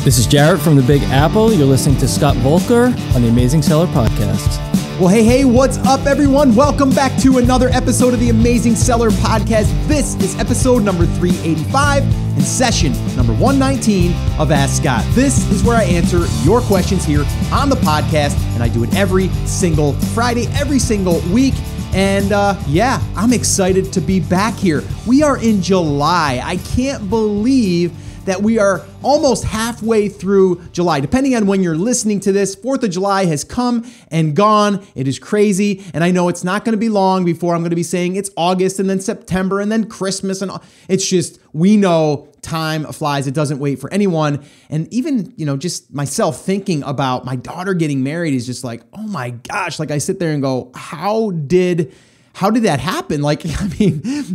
This is Jarrett from the Big Apple. You're listening to Scott Volker on the Amazing Seller Podcast. Well, hey, what's up, everyone? Welcome back to another episode of the Amazing Seller Podcast. This is episode number 385 and session number 119 of Ask Scott. This is where I answer your questions here on the podcast, and I do it every single Friday, every single week. And I'm excited to be back here. We are in July. I can't believe that we are almost halfway through July. Depending on when you're listening to this, 4th of July has come and gone. It is crazy. And I know it's not going to be long before I'm going to be saying it's August and then September and then Christmas. And it's just, we know time flies. It doesn't wait for anyone. And even, just myself thinking about my daughter getting married is just like, oh my gosh. Like I sit there and go, how did that happen?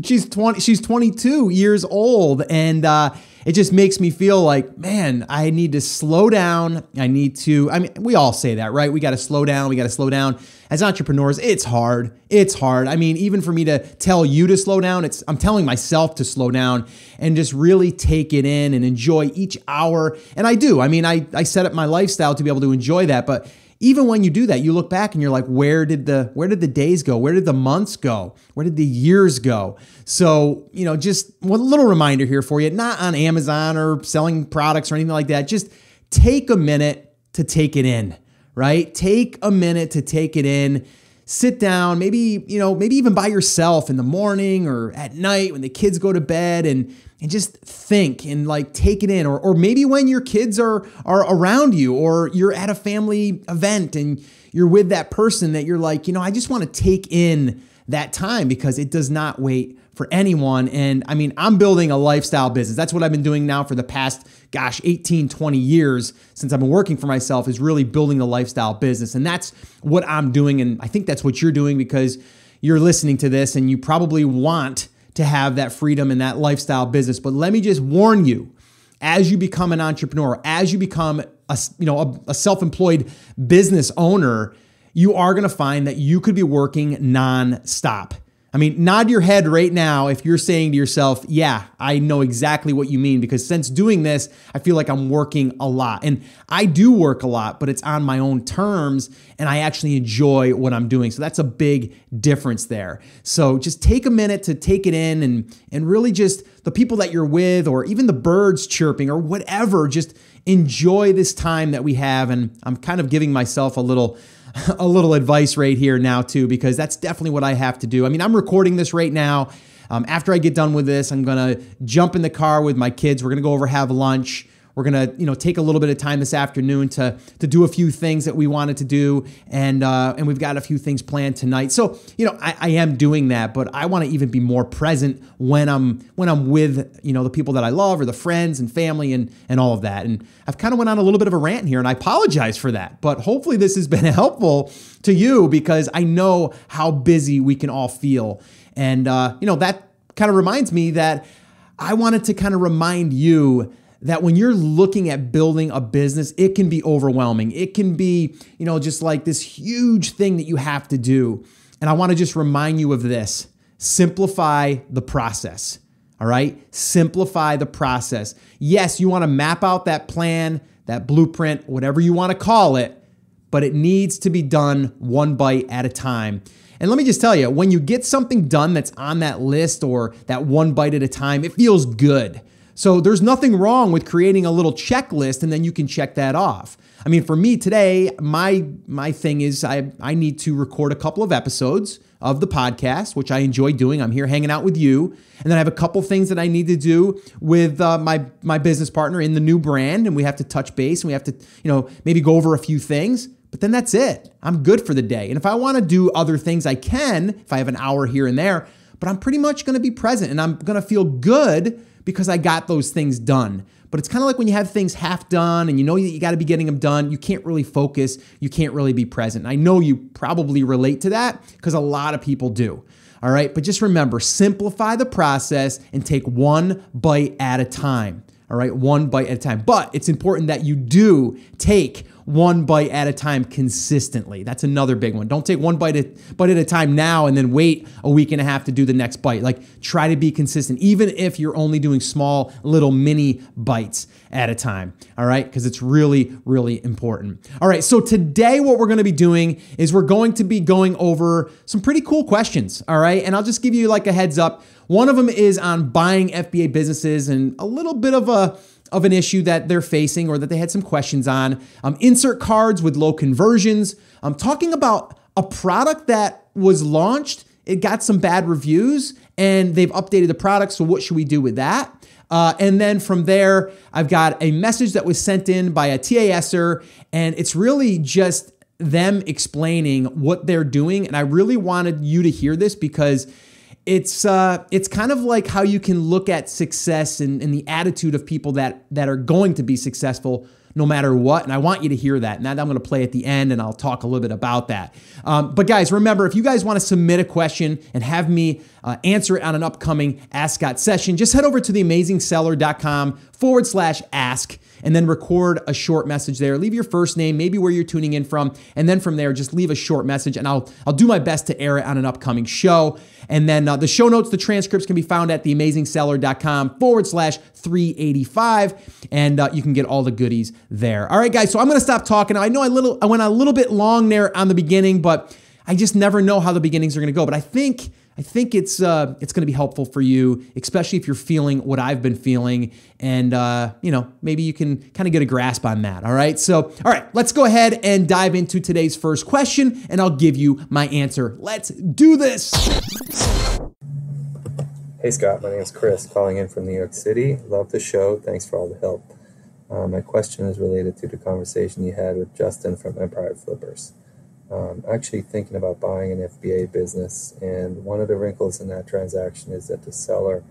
She's 22 years old, and it just makes me feel like, man, I need to slow down. We all say that, right? We got to slow down. As entrepreneurs, it's hard. Even for me to tell you to slow down, I'm telling myself to slow down and just really take it in and enjoy each hour. And I do. I set up my lifestyle to be able to enjoy that. But even when you do that, you look back and you're like, where did the days go? Where did the months go? Where did the years go? So, just one little reminder here for you, not on Amazon or selling products or anything like that. Just take a minute to take it in, right? Take a minute to take it in. Sit down, maybe even by yourself in the morning or at night when the kids go to bed, and just think and take it in. Or maybe when your kids are around you, or you're at a family event and you're with that person that you're like, I just want to take in that time, because it does not wait for anyone. And I'm building a lifestyle business. That's what I've been doing now for the past, 18, 20 years since I've been working for myself, is really building the lifestyle business. And that's what I'm doing. And I think that's what you're doing, because you're listening to this and you probably want to have that freedom and that lifestyle business. But let me just warn you, as you become an entrepreneur, as you become a self-employed business owner, you are going to find that you could be working nonstop. Nod your head right now if you're saying to yourself, yeah, I know exactly what you mean, because since doing this, I feel like I'm working a lot. And I do work a lot, but it's on my own terms, and I actually enjoy what I'm doing. So that's a big difference there. So just take a minute to take it in, and really just the people that you're with, or even the birds chirping or whatever, just enjoy this time that we have. And I'm kind of giving myself a little advice right here now too, because that's definitely what I have to do. I'm recording this right now. After I get done with this, I'm going to jump in the car with my kids. We're going to go over, have lunch. We're going to, take a little bit of time this afternoon to do a few things that we wanted to do. And we've got a few things planned tonight. So, I am doing that, but I want to even be more present when I'm with, the people that I love, or the friends and family and all of that. And I've kind of went on a little bit of a rant here, and I apologize for that, but hopefully this has been helpful to you, because I know how busy we can all feel. And, that kind of reminds me that I wanted to kind of remind you that when you're looking at building a business, it can be overwhelming. It can be, just like this huge thing that you have to do. And I want to just remind you of this. Simplify the process. All right? Simplify the process. Yes, you want to map out that plan, that blueprint, whatever you want to call it, but it needs to be done one bite at a time. And let me just tell you, when you get something done that's on that list, or that one bite at a time, it feels good. So there's nothing wrong with creating a little checklist, and then you can check that off. For me today, my thing is I need to record a couple of episodes of the podcast, which I enjoy doing. I'm here hanging out with you. And then I have a couple things that I need to do with my business partner in the new brand, and we have to touch base, and we have to, maybe go over a few things. But then that's it. I'm good for the day. And if I want to do other things, I can, if I have an hour here and there, but I'm pretty much going to be present, and I'm going to feel good because I got those things done. But it's kind of like when you have things half done and you know that you got to be getting them done, you can't really focus, you can't really be present. I know you probably relate to that, because a lot of people do. All right, but just remember, simplify the process and take one bite at a time. All right, one bite at a time. But it's important that you do take one bite at a time consistently. That's another big one. Don't take one bite at a time now and then wait a week and a half to do the next bite. Like, try to be consistent, even if you're only doing small little mini bites at a time. All right, because it's really, really important. All right, so today what we're going to be doing is we're going to be going over some pretty cool questions. All right, and I'll just give you like a heads up. One of them is on buying FBA businesses and a little bit of an issue that they're facing or that they had some questions on. Insert cards with low conversions. I'm talking about a product that was launched. It got some bad reviews and they've updated the product. So what should we do with that? And then from there, I've got a message that was sent in by a TASer, and it's really just them explaining what they're doing. And I really wanted you to hear this because it's kind of like how you can look at success and the attitude of people that are going to be successful no matter what. And I want you to hear that. And that I'm going to play at the end, and I'll talk a little bit about that. But guys, remember, if you guys want to submit a question and have me answer it on an upcoming Ask Scott session, just head over to theamazingseller.com/ask. And then record a short message there. Leave your first name, maybe where you're tuning in from. And then from there, just leave a short message and I'll do my best to air it on an upcoming show. And then the show notes, the transcripts can be found at theamazingseller.com/385. And you can get all the goodies there. All right, guys, so I'm going to stop talking. I know I went a little bit long there on the beginning, but I just never know how the beginnings are going to go. But I think it's going to be helpful for you, especially if you're feeling what I've been feeling, and maybe you can kind of get a grasp on that. All right. So, all right, let's go ahead and dive into today's first question, and I'll give you my answer. Let's do this. Hey Scott, my name is Chris, calling in from New York City. Love the show. Thanks for all the help. My question is related to the conversation you had with Justin from Empire Flippers. Actually thinking about buying an FBA business, and one of the wrinkles in that transaction is that the seller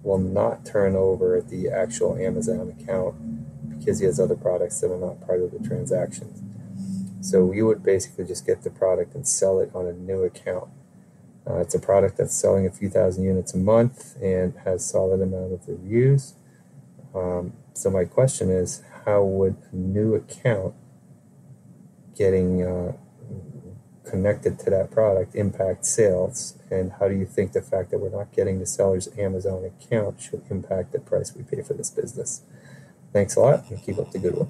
will not turn over the actual Amazon account because he has other products that are not part of the transaction. So we would basically just get the product and sell it on a new account. It's a product that's selling a few thousand units a month and has solid amount of reviews. So my question is, how would a new account getting connected to that product impact sales, and how do you think the fact that we're not getting the seller's Amazon account should impact the price we pay for this business? Thanks a lot, and keep up the good work.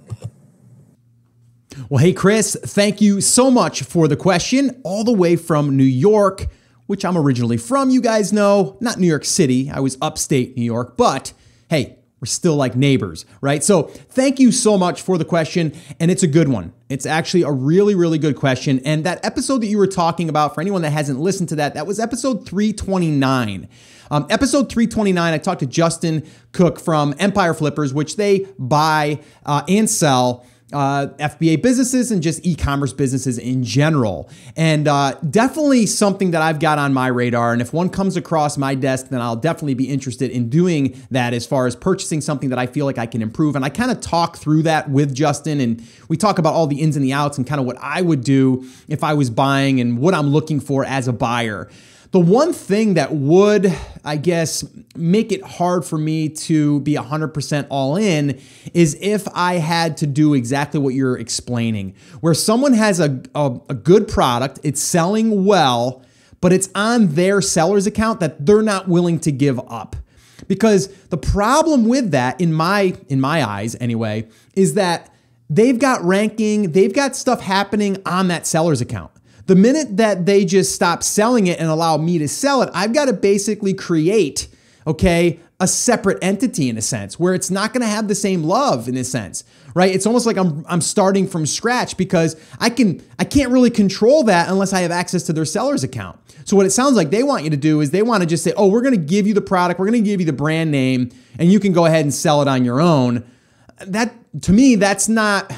Well, hey, Chris, thank you so much for the question, all the way from New York, which I'm originally from. You guys know, not New York City. I was upstate New York, but hey, we're still like neighbors, right? So thank you so much for the question, and it's a good one. It's actually a really, really good question. And that episode that you were talking about, for anyone that hasn't listened to that was episode 329. Episode 329, I talked to Justin Cook from Empire Flippers, which they buy and sell FBA businesses and just e-commerce businesses in general. And definitely something that I've got on my radar. And if one comes across my desk, then I'll definitely be interested in doing that as far as purchasing something that I feel like I can improve. And I kind of talk through that with Justin, and we talk about all the ins and the outs and kind of what I would do if I was buying and what I'm looking for as a buyer. The one thing that would, I guess, make it hard for me to be 100% all in is if I had to do exactly what you're explaining, where someone has a good product, it's selling well, but it's on their seller's account that they're not willing to give up. Because the problem with that, in my eyes anyway, is that they've got ranking, they've got stuff happening on that seller's account. The minute that they just stop selling it and allow me to sell it, I've got to basically create, a separate entity in a sense, where it's not going to have the same love in a sense, right? It's almost like I'm starting from scratch because I can't really control that unless I have access to their seller's account. So what it sounds like they want you to do is they want to just say, oh, we're going to give you the product, we're going to give you the brand name, and you can go ahead and sell it on your own. That, to me, that's not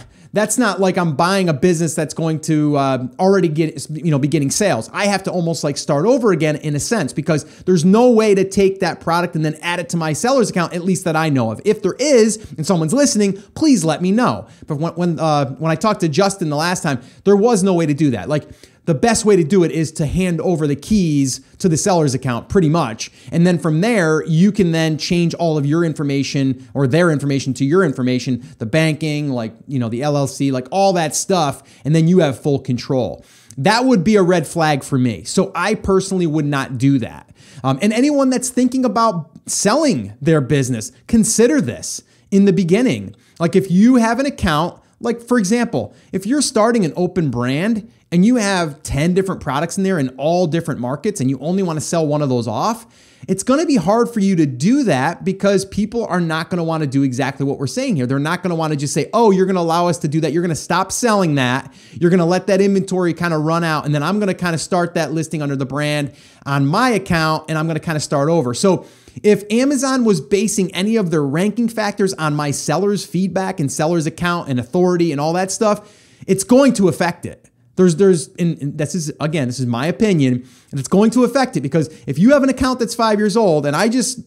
like I'm buying a business that's going to already be getting sales. I have to almost like start over again in a sense, because there's no way to take that product and then add it to my seller's account, at least that I know of. If there is, and someone's listening, please let me know. But when I talked to Justin the last time, there was no way to do that. Like the best way to do it is to hand over the keys to the seller's account pretty much. And then from there, you can then change all of your information or their information to your information, the banking, like, the LLC, like all that stuff. And then you have full control. That would be a red flag for me. So I personally would not do that. And anyone that's thinking about selling their business, consider this in the beginning. Like if you have an account, like for example, if you're starting an open brand and you have 10 different products in there in all different markets and you only want to sell one of those off, it's going to be hard for you to do that because people are not going to want to do exactly what we're saying here. They're not going to want to just say, oh, you're going to allow us to do that. You're going to stop selling that. You're going to let that inventory kind of run out. And then I'm going to kind of start that listing under the brand on my account and I'm going to kind of start over. So if Amazon was basing any of their ranking factors on my seller's feedback and seller's account and authority and all that stuff, it's going to affect it. And this is my opinion, and it's going to affect it because if you have an account that's 5 years old and I just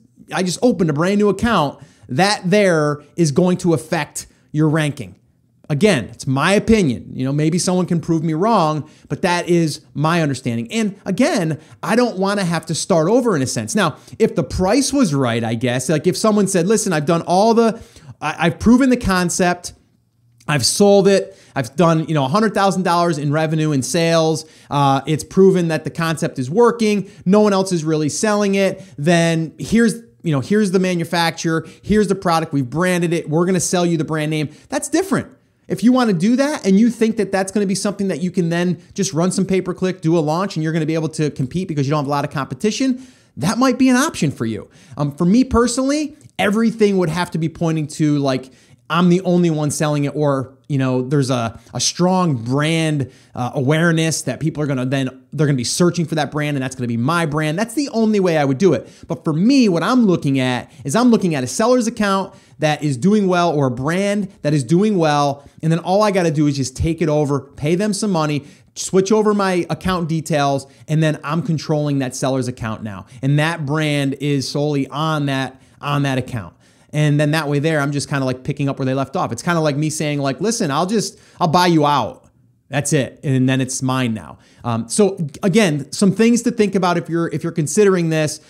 opened a brand new account, that there is going to affect your ranking. Again, it's my opinion. Maybe someone can prove me wrong, but that is my understanding. And again, I don't want to have to start over in a sense. Now, if the price was right, I guess, like if someone said, listen, I've proven the concept, I've sold it, I've done, $100,000 in revenue and sales. It's proven that the concept is working. No one else is really selling it. Then here's the manufacturer. Here's the product. We've branded it. We're going to sell you the brand name. That's different. If you want to do that and you think that that's going to be something that you can then just run some pay-per-click, do a launch, and you're going to be able to compete because you don't have a lot of competition, that might be an option for you. For me personally, everything would have to be pointing to like, I'm the only one selling it, or there's a strong brand awareness that people are they're going to be searching for that brand, and that's going to be my brand. That's the only way I would do it. But for me, what I'm looking at is a seller's account that is doing well or a brand that is doing well, and then all I got to do is just take it over, pay them some money, switch over my account details, and then I'm controlling that seller's account now, and that brand is solely on that account. And then that way there, I'm just kind of like picking up where they left off. It's kind of like me saying like, listen, I'll buy you out. That's it. And then it's mine now. So again, some things to think about if you're considering this,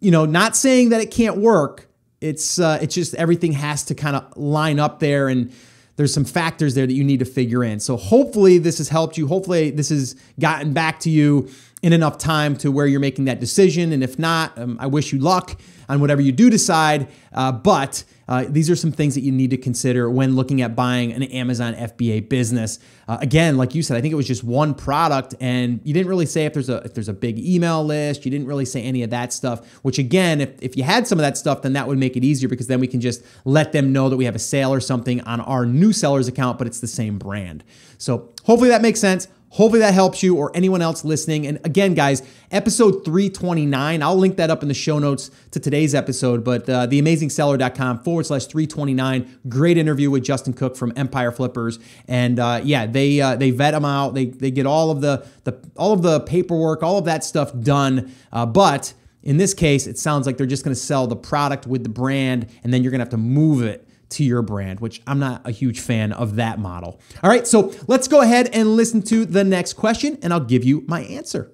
not saying that it can't work. It's just everything has to kind of line up there, and there's some factors there that you need to figure in. So hopefully this has helped you. Hopefully this has gotten back to you in enough time to where you're making that decision. And if not, I wish you luck on whatever you do decide. But these are some things that you need to consider when looking at buying an Amazon FBA business. Again, like you said, I think it was just one product, and you didn't really say if there's a big email list. You didn't really say any of that stuff, which again, if you had some of that stuff, then that would make it easier because then we can just let them know that we have a sale or something on our new seller's account, but it's the same brand. So hopefully that makes sense. Hopefully that helps you or anyone else listening. And again, guys, episode 329, I'll link that up in the show notes to today's episode, but theamazingseller.com/329. Great interview with Justin Cook from Empire Flippers. And they vet them out. They get all of the paperwork, all of that stuff done. But in this case, it sounds like they're just going to sell the product with the brand, and then you're going to have to move it to your brand, which I'm not a huge fan of that model. All right, so let's go ahead and listen to the next question, and I'll give you my answer.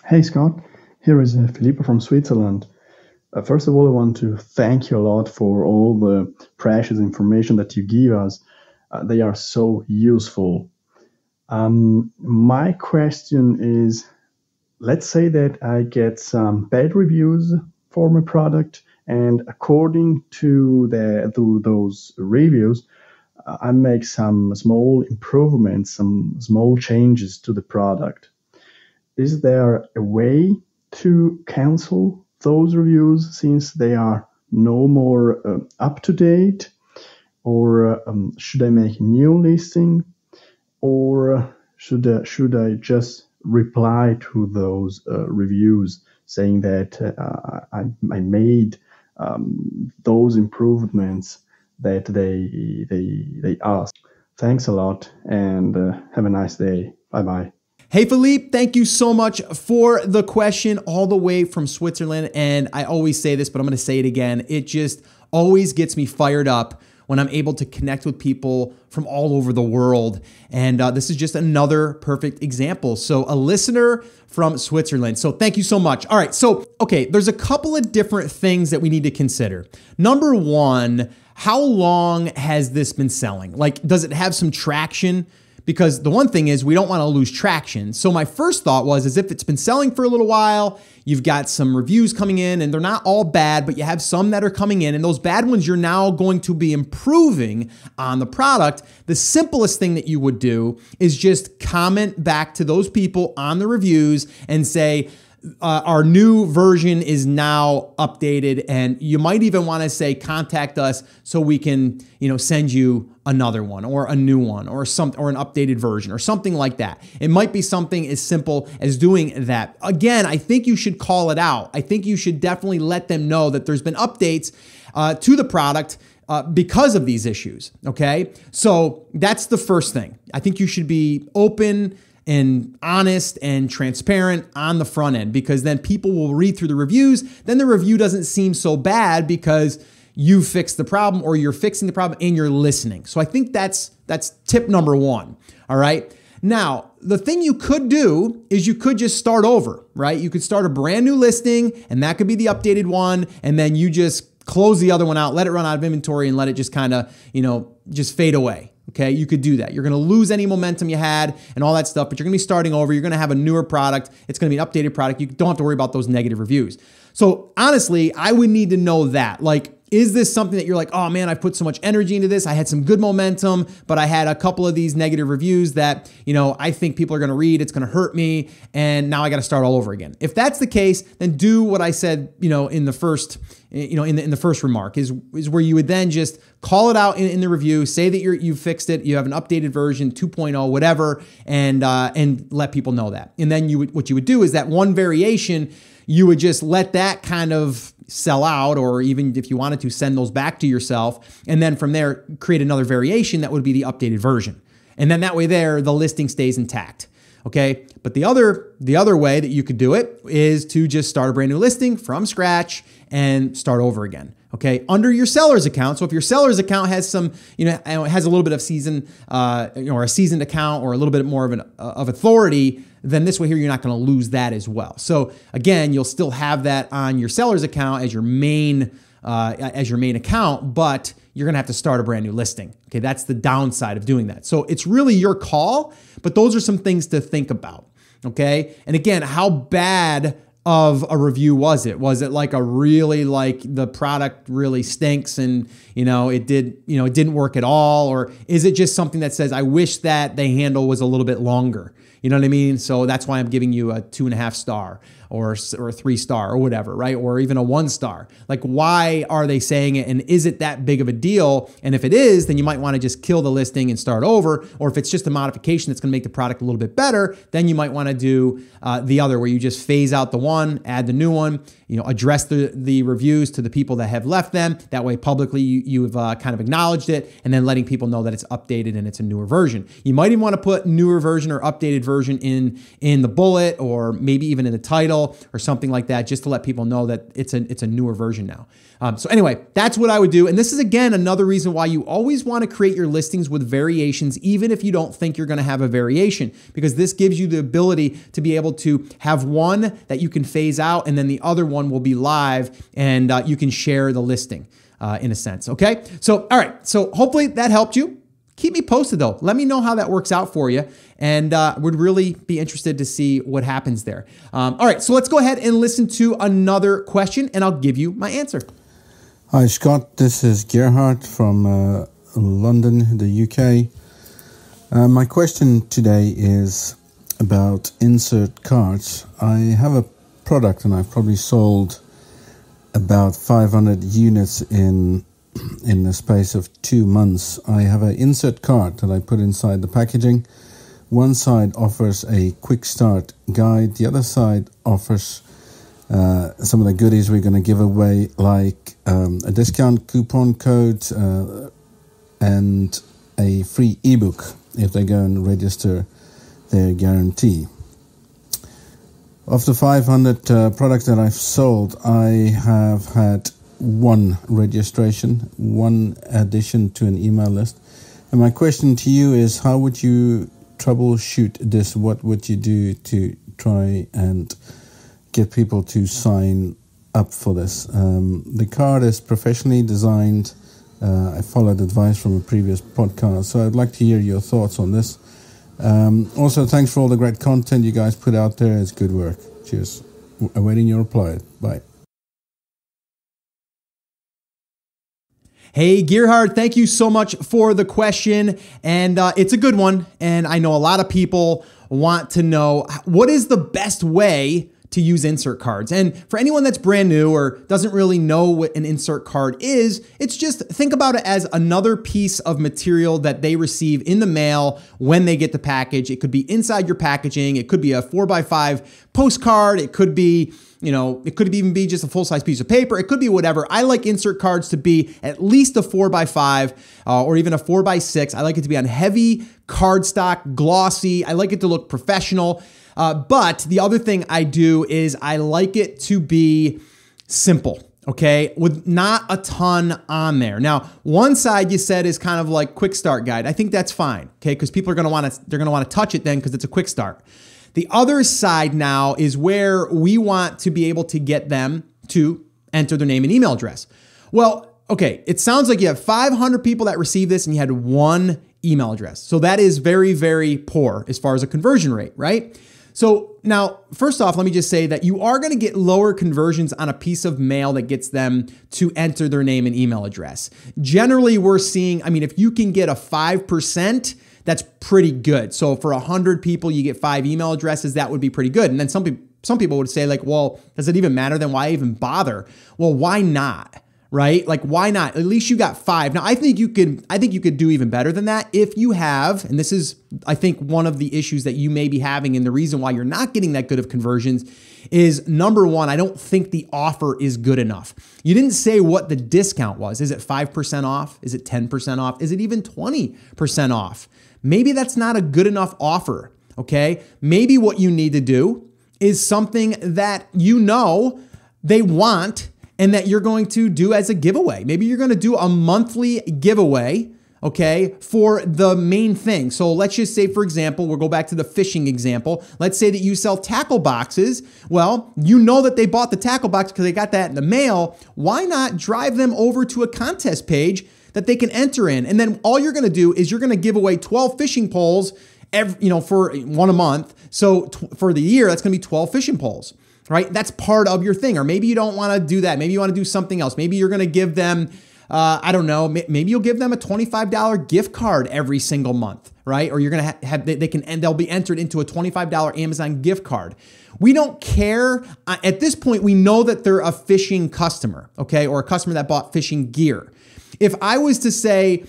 Hey, Scott. Here is Filippo from Switzerland. First of all, I want to thank you a lot for all the precious information that you give us. They are so useful. My question is, let's say that I get some bad reviews for my product, and according to those reviews, I make some small improvements, some small changes to the product. Is there a way to cancel those reviews since they are no more up to date? Or should I make a new listing? Or should I just reply to those reviews saying that I made those improvements that they asked? Thanks a lot, and have a nice day. Bye-bye. Hey, Philippe, thank you so much for the question all the way from Switzerland. And I always say this, but I'm going to say it again. It just always gets me fired up when I'm able to connect with people from all over the world. And this is just another perfect example. So a listener from Switzerland. So thank you so much. All right. So, okay, there's a couple of different things that we need to consider. Number one, how long has this been selling? Like, does it have some traction? Because the one thing is we don't want to lose traction. So my first thought was, as if it's been selling for a little while, you've got some reviews coming in and they're not all bad, but you have some that are coming in, and those bad ones you're now going to be improving on the product. The simplest thing that you would do is just comment back to those people on the reviews and say, our new version is now updated, and you might even want to say contact us so we can, send you another one or a new one or an updated version or something like that. It might be something as simple as doing that. Again, I think you should call it out. I think you should definitely let them know that there's been updates to the product because of these issues. Okay, so that's the first thing. I think you should be open and honest and transparent on the front end, because then people will read through the reviews. Then the review doesn't seem so bad because you fixed the problem, or you're fixing the problem and you're listening. So I think that's tip number one. All right. Now, the thing you could do is you could just start over, right? You could start a brand new listing, and that could be the updated one. And then you just close the other one out, let it run out of inventory, and let it just kind of, just fade away. Okay, you could do that. You're going to lose any momentum you had and all that stuff, but you're going to be starting over. You're going to have a newer product. It's going to be an updated product. You don't have to worry about those negative reviews. So honestly, I would need to know that. Like, is this something that you're like, oh man, I put so much energy into this. I had some good momentum, but I had a couple of these negative reviews that, I think people are going to read. It's going to hurt me. And now I got to start all over again. If that's the case, then do what I said, in the first, in the first remark is where you would then just call it out in the review, say that you've fixed it, you have an updated version, 2.0, whatever, and let people know that. And then what you would do is that one variation, you would just let that kind of sell out, or even if you wanted to, send those back to yourself. And then from there, create another variation that would be the updated version. And then that way the listing stays intact. Okay. But the other way that you could do it is to just start a brand new listing from scratch and start over again. Okay. Under your seller's account. So if your seller's account has some, has a little bit of season, or a seasoned account, or a little bit more of authority, then this way here, you're not going to lose that as well. So again, you'll still have that on your seller's account as your main account, but you're going to have to start a brand new listing. Okay. That's the downside of doing that. So it's really your call, but those are some things to think about. Okay. And again, how bad of a review was it? Was it like a really, like the product really stinks and, it didn't work at all? Or is it just something that says, I wish that the handle was a little bit longer? You know what I mean? So that's why I'm giving you a 2.5 star or a 3 star or whatever, right? Or even a 1 star. Like, why are they saying it? And is it that big of a deal? And if it is, then you might want to just kill the listing and start over. Or if it's just a modification that's going to make the product a little bit better, then you might want to do the other, where you just phase out the one, add the new one, address the reviews to the people that have left them. That way publicly you've kind of acknowledged it, and then letting people know that it's updated and it's a newer version. You might even want to put newer version or updated version in the bullet, or maybe even in the title or something like that, just to let people know that it's a newer version now. So anyway, that's what I would do. And this is, again, another reason why you always want to create your listings with variations, even if you don't think you're going to have a variation, because this gives you the ability to be able to have one that you can phase out, and then the other one will be live, and you can share the listing in a sense. Okay. So, all right. So hopefully that helped you. Keep me posted though. Let me know how that works out for you, and would really be interested to see what happens there. All right, so let's go ahead and listen to another question, and I'll give you my answer. Hi, Scott. This is Gerhard from London, the UK. My question today is about insert cards. I have a product, and I've probably sold about 500 units in the space of 2 months. I have an insert card that I put inside the packaging. One side offers a quick start guide. The other side offers some of the goodies we're going to give away, like a discount coupon code and a free ebook if they go and register their guarantee. Of the 500 products that I've sold, I have had one registration, one addition to an email list. And my question to you is, how would you troubleshoot this? What would you do to try and get people to sign up for this? The card is professionally designed. I followed advice from a previous podcast, so I'd like to hear your thoughts on this. Also, thanks for all the great content you guys put out there. It's good work. Cheers. Awaiting your reply. Bye. Hey, Gerhard, thank you so much for the question. And it's a good one. And I know a lot of people want to know, what is the best way to use insert cards? And for anyone that's brand new or doesn't really know what an insert card is, it's just, think about it as another piece of material that they receive in the mail when they get the package. It could be inside your packaging. It could be a 4x5 postcard. It could be, it could even be just a full-size piece of paper. It could be whatever. I like insert cards to be at least a 4x5 or even a 4x6. I like it to be on heavy cardstock, glossy. I like it to look professional. But the other thing I do is I like it to be simple, okay, with not a ton on there. Now, one side you said is kind of like quick start guide. I think that's fine, okay, because people are going to want to touch it then because it's a quick start. The other side now is where we want to be able to get them to enter their name and email address. Well, okay, it sounds like you have 500 people that receive this and you had one email address. So that is very, very poor as far as a conversion rate, right? So now, first off, let me just say that you are going to get lower conversions on a piece of mail that gets them to enter their name and email address. Generally, we're seeing, if you can get a 5%, that's pretty good. So for 100 people, you get 5 email addresses, that would be pretty good. And then some people would say like, well, does it even matter? Then why even bother? Well, why not? Right? Like, why not? At least you got 5. Now, I think you could do even better than that if you have, and this is, I think, one of the issues that you may be having, and the reason why you're not getting that good of conversions is, number one, I don't think the offer is good enough. You didn't say what the discount was. Is it 5% off? Is it 10% off? Is it even 20% off? Maybe that's not a good enough offer, okay? Maybe what you need to do is something that they want and that you're going to do as a giveaway. Maybe you're going to do a monthly giveaway, okay, for the main thing. So let's just say, for example, we'll go back to the fishing example. Let's say that you sell tackle boxes. Well, you know that they bought the tackle box because they got that in the mail. Why not drive them over to a contest page that they can enter in? And then all you're going to do is you're going to give away 12 fishing poles for one a month. So for the year, that's going to be 12 fishing poles. Right? That's part of your thing. Or maybe you don't want to do that. Maybe you want to do something else. Maybe you're going to give them, I don't know, maybe you'll give them a $25 gift card every single month, right? Or you're going to they'll be entered into a $25 Amazon gift card. We don't care. At this point, we know that they're a fishing customer, okay? Or a customer that bought fishing gear. If I was to say,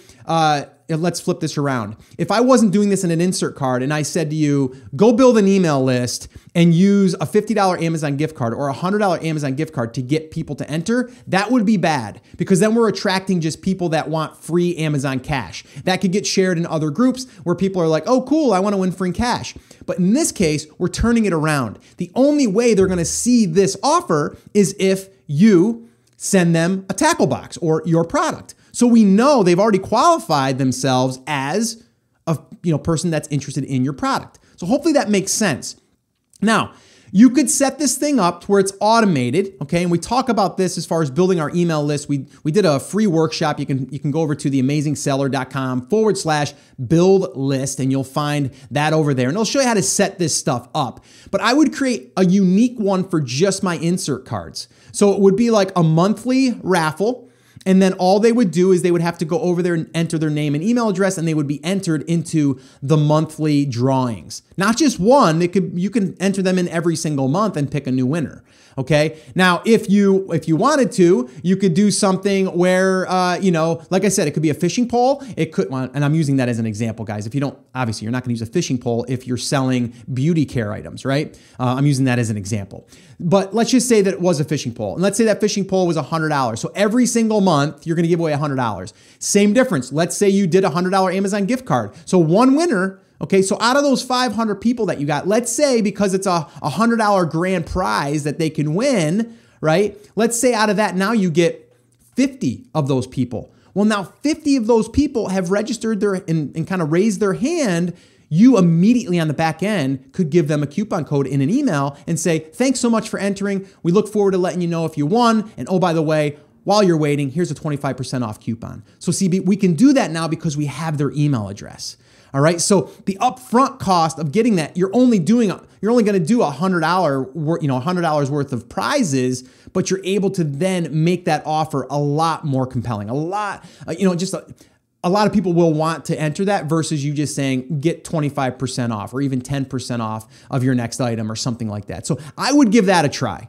let's flip this around. If I wasn't doing this in an insert card and I said to you, go build an email list and use a $50 Amazon gift card or a $100 Amazon gift card to get people to enter, that would be bad because then we're attracting just people that want free Amazon cash. That could get shared in other groups where people are like, oh, cool, I want to win free cash. But in this case, we're turning it around. The only way they're going to see this offer is if you send them a tackle box or your product. So we know they've already qualified themselves as a person that's interested in your product. So hopefully that makes sense. Now, you could set this thing up to where it's automated, okay? And we talk about this as far as building our email list. We did a free workshop. You can go over to theamazingseller.com/build list, and you'll find that over there. And it'll show you how to set this stuff up. But I would create a unique one for just my insert cards. So it would be like a monthly raffle. And then all they would do is they would have to go over there and enter their name and email address, and they would be entered into the monthly drawings. Not just one, you can enter them in every single month and pick a new winner. Okay. Now, if you wanted to, you could do something where, like I said, it could be a fishing pole. It could, and I'm using that as an example, guys. If you don't, obviously, you're not going to use a fishing pole if you're selling beauty care items, right? I'm using that as an example. But let's just say that it was a fishing pole. And let's say that fishing pole was $100. So every single month, you're going to give away $100. Same difference. Let's say you did a $100 Amazon gift card. So one winner. Okay, so out of those 500 people that you got, let's say because it's a $100 grand prize that they can win, right? Let's say out of that now you get 50 of those people. Well, now 50 of those people have registered and kind of raised their hand. You immediately on the back end could give them a coupon code in an email and say, thanks so much for entering. We look forward to letting you know if you won. And oh, by the way, while you're waiting, here's a 25% off coupon. So see, we can do that now because we have their email address. All right. So the upfront cost of getting that, you're only going to do $100 worth of prizes, but you're able to then make that offer a lot more compelling. A lot of people will want to enter that versus you just saying get 25% off or even 10% off of your next item or something like that. So I would give that a try.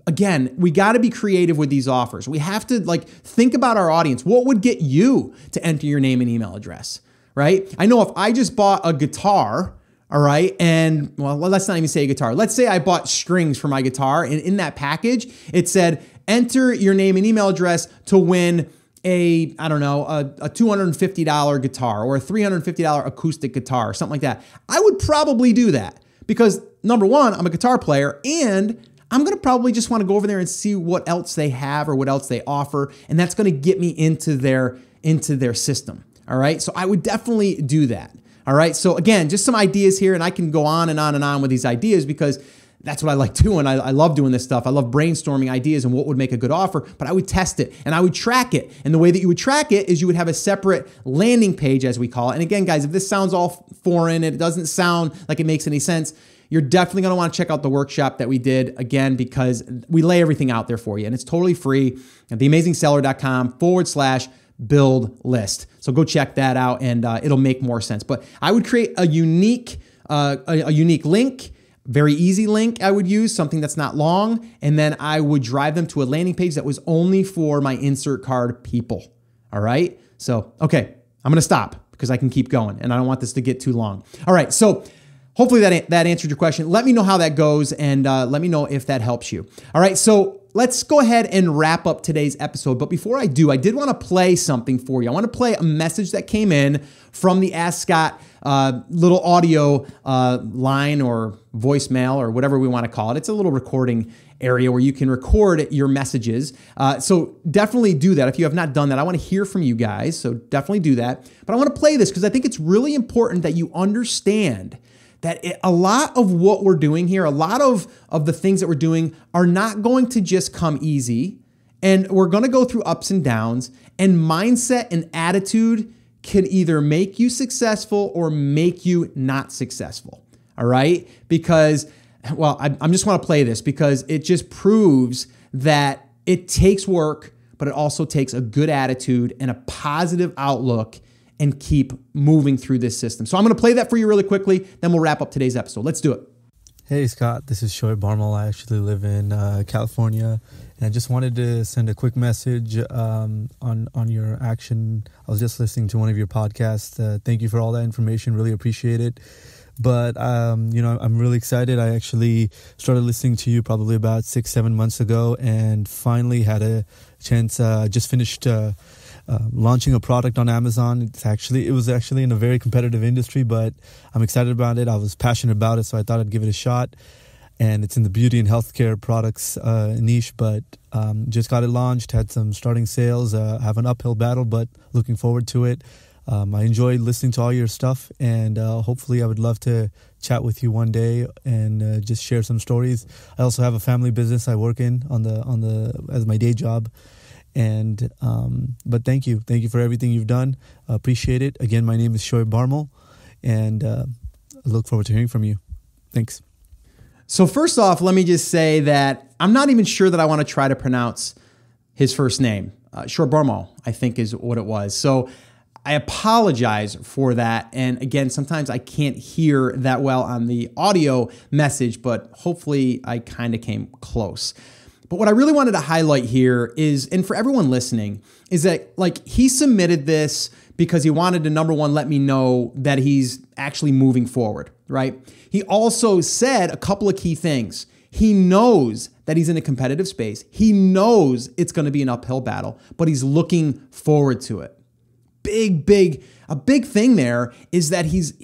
Again, we got to be creative with these offers. We have to think about our audience. What would get you to enter your name and email address, right? I know if I just bought a guitar, all right, and well, let's not even say a guitar. Let's say I bought strings for my guitar, and in that package, it said, enter your name and email address to win a $250 guitar or a $350 acoustic guitar or something like that. I would probably do that because number one, I'm a guitar player and I'm going to probably just want to go over there and see what else they have or what else they offer. And that's going to get me into their system. All right. So I would definitely do that. All right. So again, just some ideas here, and I can go on and on and on with these ideas because that's what I like doing. I love doing this stuff. I love brainstorming ideas and what would make a good offer, but I would test it and I would track it. And the way that you would track it is you would have a separate landing page, as we call it. And again, guys, if this sounds all foreign, it doesn't sound like it makes any sense, you're definitely going to want to check out the workshop that we did, again, because we lay everything out there for you. And it's totally free at theamazingseller.com/build list. So go check that out and it'll make more sense. But I would create a unique link, very easy link I would use, something that's not long. And then I would drive them to a landing page that was only for my insert card people. All right. So, okay, I'm going to stop because I can keep going and I don't want this to get too long. All right. So hopefully that answered your question. Let me know how that goes and let me know if that helps you. All right, so let's go ahead and wrap up today's episode. But before I do, I did want to play something for you. I want to play a message that came in from the Ask Scott little audio line or voicemail or whatever we want to call it. It's a little recording area where you can record your messages. So definitely do that. If you have not done that, I want to hear from you guys. So definitely do that. But I want to play this because I think it's really important that you understand that a lot of what we're doing here, a lot of the things that we're doing are not going to just come easy. And we're going to go through ups and downs. And mindset and attitude can either make you successful or make you not successful. All right? Because, well, I just want to play this because it just proves that it takes work, but it also takes a good attitude and a positive outlook and keep moving through this system. So I'm going to play that for you really quickly, then we'll wrap up today's episode. Let's do it. Hey, Scott, this is Shoaib Barmal. I actually live in California, and I just wanted to send a quick message on your action. I was just listening to one of your podcasts. Thank you for all that information. Really appreciate it. But, I'm really excited. I actually started listening to you probably about 6-7 months ago and finally had a chance. Just finished launching a product on Amazon. It was actually in a very competitive industry, but I'm excited about it. I was passionate about it, so I thought I'd give it a shot. And it's in the beauty and healthcare products niche, but just got it launched, had some starting sales, have an uphill battle, but looking forward to it. I enjoyed listening to all your stuff, and hopefully I would love to chat with you one day and just share some stories. I also have a family business I work in as my day job. And but thank you for everything you've done. Appreciate it. Again, my name is Shoaib Barmal, and I look forward to hearing from you. Thanks. So first off, let me just say that I'm not even sure that I want to try to pronounce his first name. Shoaib Barmal, I think, is what it was. So I apologize for that. And again, sometimes I can't hear that well on the audio message, but hopefully I kind of came close. But what I really wanted to highlight here is, and for everyone listening, is that he submitted this because he wanted to, number one, let me know that he's actually moving forward, right? He also said a couple of key things. He knows that he's in a competitive space. He knows it's going to be an uphill battle, but he's looking forward to it. A big thing there is that he's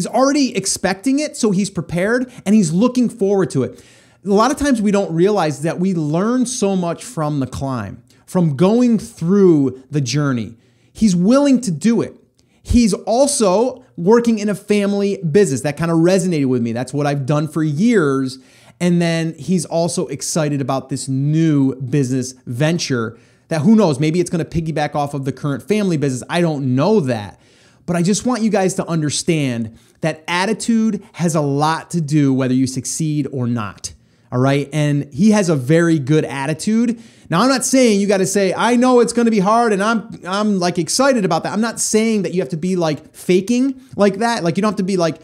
already expecting it, so he's prepared and he's looking forward to it. A lot of times we don't realize that we learn so much from the climb. from going through the journey. He's willing to do it. He's also working in a family business. That kind of resonated with me. That's what I've done for years. And then he's also excited about this new business venture that, who knows, maybe it's going to piggyback off of the current family business. I don't know that. But I just want you guys to understand that attitude has a lot to do whether you succeed or not. All right. And he has a very good attitude. Now, I'm not saying you got to say, I know it's going to be hard and I'm like excited about that. I'm not saying that you have to be like faking like that. Like you don't have to be like,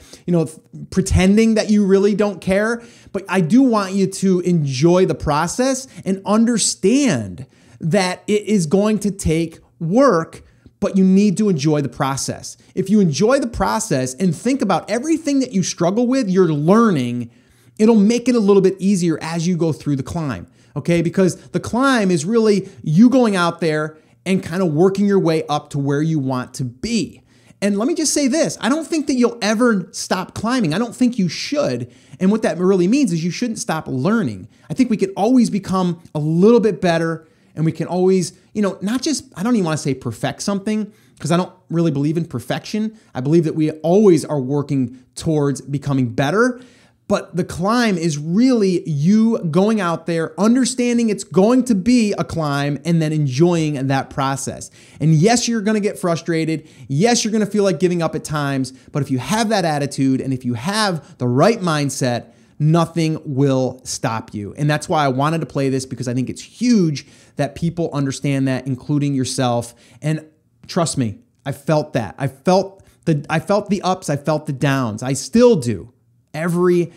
pretending that you really don't care. But I do want you to enjoy the process and understand that it is going to take work, but you need to enjoy the process. If you enjoy the process and think about everything that you struggle with, you're learning, it'll make it a little bit easier as you go through the climb, okay? Because the climb is really you going out there and kind of working your way up to where you want to be. And let me just say this, I don't think that you'll ever stop climbing. I don't think you should. And what that really means is you shouldn't stop learning. I think we can always become a little bit better, and we can always, not just, I don't even want to say perfect something, because I don't really believe in perfection. I believe that we always are working towards becoming better. But the climb is really you going out there, understanding it's going to be a climb, and then enjoying that process. And yes, you're going to get frustrated. Yes, you're going to feel like giving up at times. But if you have that attitude and if you have the right mindset, nothing will stop you. And that's why I wanted to play this, because I think it's huge that people understand that, including yourself. And trust me, I felt that. I felt the ups, I felt the downs. I still do. Every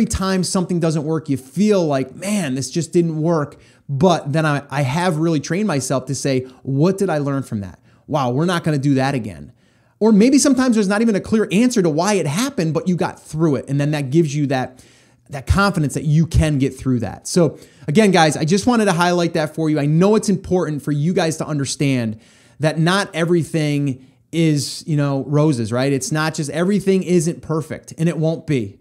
time something doesn't work, you feel like, man, this just didn't work. But then I have really trained myself to say, what did I learn from that? Wow, we're not going to do that again. Or maybe sometimes there's not even a clear answer to why it happened, but you got through it. And then that gives you that confidence that you can get through that. So again, guys, I just wanted to highlight that for you. I know it's important for you guys to understand that not everything is, roses, right? It's not just everything isn't perfect, and it won't be.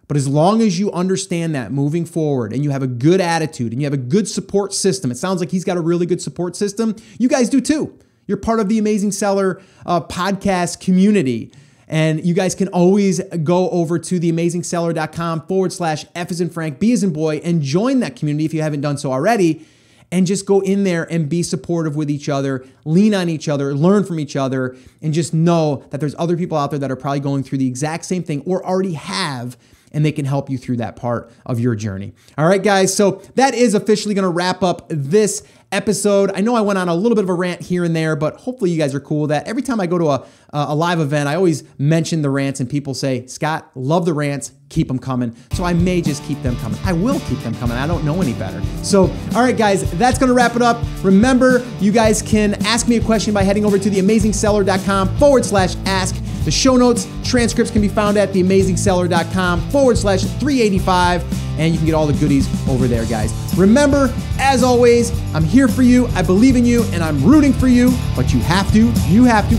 But as long as you understand that moving forward and you have a good attitude and you have a good support system, it sounds like he's got a really good support system. You guys do too. You're part of the Amazing Seller podcast community. And you guys can always go over to theamazingseller.com/F as in Frank, B as in boy, and join that community if you haven't done so already. And just go in there and be supportive with each other, lean on each other, learn from each other, and just know that there's other people out there that are probably going through the exact same thing or already have, and they can help you through that part of your journey. All right, guys, so that is officially going to wrap up this episode. I know I went on a little bit of a rant here and there, but hopefully you guys are cool with that. Every time I go to a live event, I always mention the rants, and people say, Scott, love the rants, keep them coming. So I may just keep them coming. I will keep them coming. I don't know any better. So, all right, guys, that's going to wrap it up. Remember, you guys can ask me a question by heading over to theamazingseller.com/ask. The show notes, transcripts can be found at theamazingseller.com/385, and you can get all the goodies over there, guys. Remember, as always, I'm here for you, I believe in you, and I'm rooting for you, but you have to,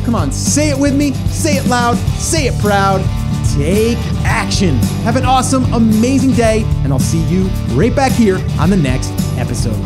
come on, say it with me, say it loud, say it proud, take action. Have an awesome, amazing day, and I'll see you right back here on the next episode.